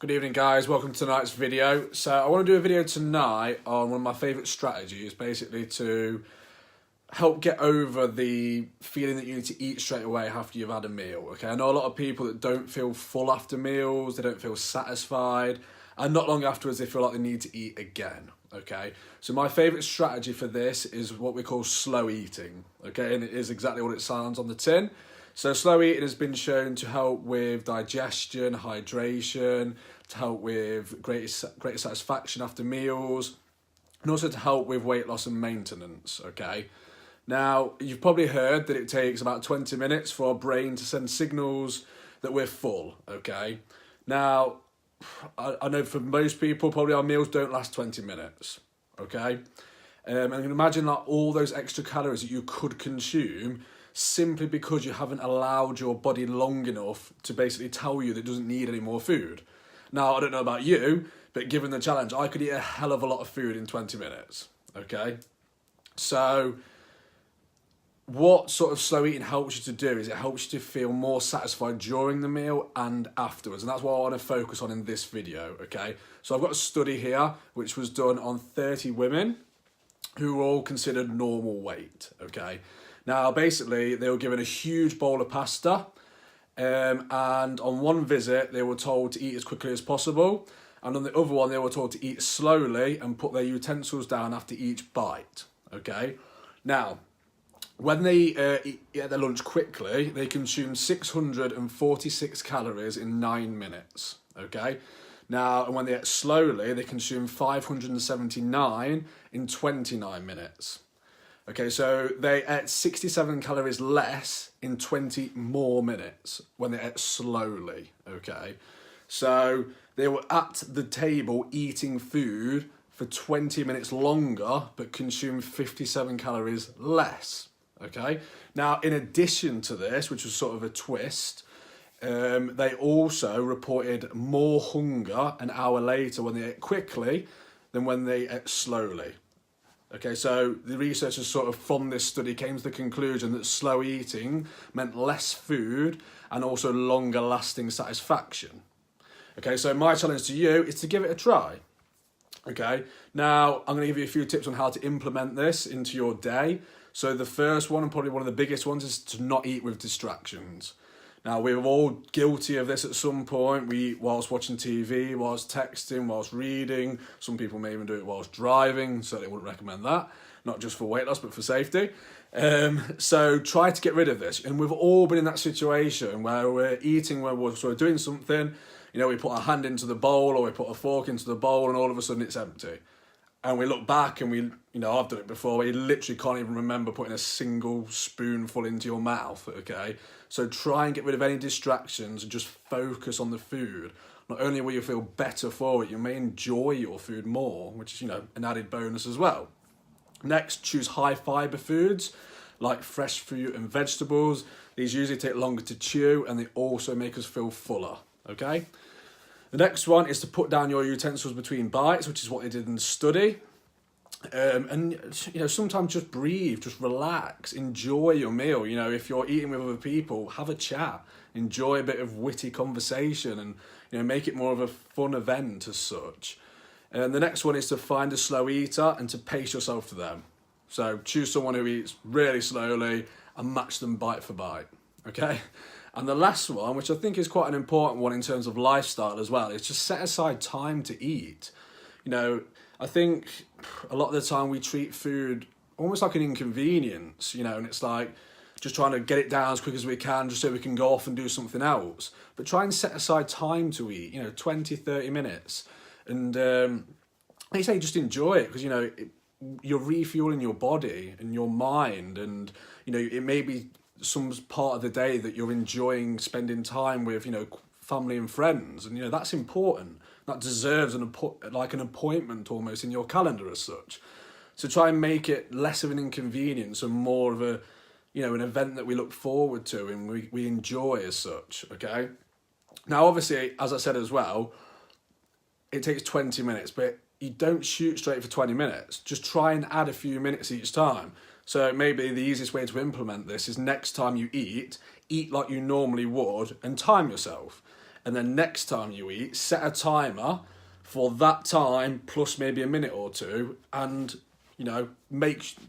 Good evening guys, welcome to tonight's video. So I want to do a video tonight on one of my favourite strategies, basically to help get over the feeling that you need to eat straight away after you've had a meal. Okay, I know a lot of people that don't feel full after meals, they don't feel satisfied, and not long afterwards they feel like they need to eat again. Okay, so my favourite strategy for this is what we call slow eating. Okay, and it is exactly what it sounds on the tin. So slow eating has been shown to help with digestion, hydration, to help with greater satisfaction after meals, and also to help with weight loss and maintenance, okay? Now, you've probably heard that it takes about 20 minutes for our brain to send signals that we're full, okay? Now, I know for most people, probably our meals don't last 20 minutes, okay? And you can imagine like all those extra calories that you could consume simply because you haven't allowed your body long enough to basically tell you that it doesn't need any more food. Now, I don't know about you, but given the challenge, I could eat a hell of a lot of food in 20 minutes, okay? So what sort of slow eating helps you to do is it helps you to feel more satisfied during the meal and afterwards, and that's what I want to focus on in this video, okay? So I've got a study here which was done on 30 women who were all considered normal weight, okay? Now, basically, they were given a huge bowl of pasta, and on one visit, they were told to eat as quickly as possible, and on the other one, they were told to eat slowly and put their utensils down after each bite, okay? Now, when they eat their lunch quickly, they consume 646 calories in 9 minutes, okay? Now, and when they ate slowly, they consume 579 in 29 minutes. Okay, so they ate 67 calories less in 20 more minutes when they ate slowly, okay? So they were at the table eating food for 20 minutes longer, but consumed 57 calories less, okay? Now, in addition to this, which was sort of a twist, they also reported more hunger an hour later when they ate quickly than when they ate slowly. Okay, so the researchers sort of from this study came to the conclusion that slow eating meant less food and also longer lasting satisfaction. Okay, so my challenge to you is to give it a try. Okay, now I'm going to give you a few tips on how to implement this into your day. So the first one, and probably one of the biggest ones, is to not eat with distractions. Now, we're all guilty of this at some point. We eat whilst watching TV, whilst texting, whilst reading. Some people may even do it whilst driving. Certainly wouldn't recommend that. Not just for weight loss, but for safety. So try to get rid of this. And we've all been in that situation where we're eating, where we're sort of doing something. You know, we put our hand into the bowl or we put a fork into the bowl and all of a sudden it's empty. And we look back and I've done it before, where you literally can't even remember putting a single spoonful into your mouth, okay? So try and get rid of any distractions and just focus on the food. Not only will you feel better for it, you may enjoy your food more, which is, an added bonus as well. Next, choose high fibre foods like fresh fruit and vegetables. These usually take longer to chew and they also make us feel fuller, okay? The next one is to put down your utensils between bites, which is what they did in the study. And sometimes just breathe, just relax, enjoy your meal. If you're eating with other people, have a chat, enjoy a bit of witty conversation and, make it more of a fun event as such. And the next one is to find a slow eater and to pace yourself to them. So choose someone who eats really slowly and match them bite for bite, okay? And the last one, which I think is quite an important one in terms of lifestyle as well, is just set aside time to eat. I think a lot of the time we treat food almost like an inconvenience, and it's like just trying to get it down as quick as we can just so we can go off and do something else. But try and set aside time to eat, 20, 30 minutes. And like you say, just enjoy it because, you're refueling your body and your mind and, it may be some part of the day that you're enjoying spending time with, family and friends. And, that's important. That deserves an appointment almost in your calendar as such. So try and make it less of an inconvenience and more of an event that we look forward to and we enjoy as such, okay? Now, obviously, as I said as well, it takes 20 minutes, but you don't shoot straight for 20 minutes. Just try and add a few minutes each time. So maybe the easiest way to implement this is next time you eat like you normally would and time yourself. and then next time you eat, set a timer for that time plus maybe a minute or two, and you know,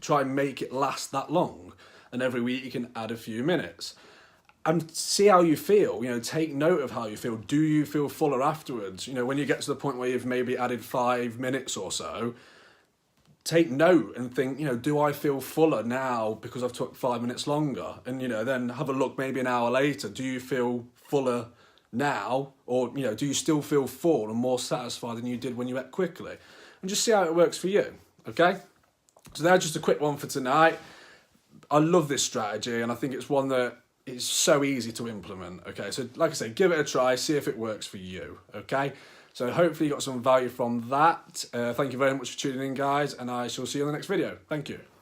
try and make it last that long. And every week you can add a few minutes and see how you feel. You know, take note of how you feel. Do you feel fuller afterwards? You know, when you get to the point where you've maybe added 5 minutes or so, take note and think, you know, do I feel fuller now because I've took 5 minutes longer? And, you know, then have a look maybe an hour later. Do you feel fuller now? Or, you know, do you still feel full and more satisfied than you did when you ate quickly? And just see how it works for you, okay? So that's just a quick one for tonight. I love this strategy, and I think it's one that is so easy to implement, okay? So like I say, give it a try, see if it works for you, okay? So hopefully you got some value from that. Thank you very much for tuning in, guys, and I shall see you in the next video. Thank you.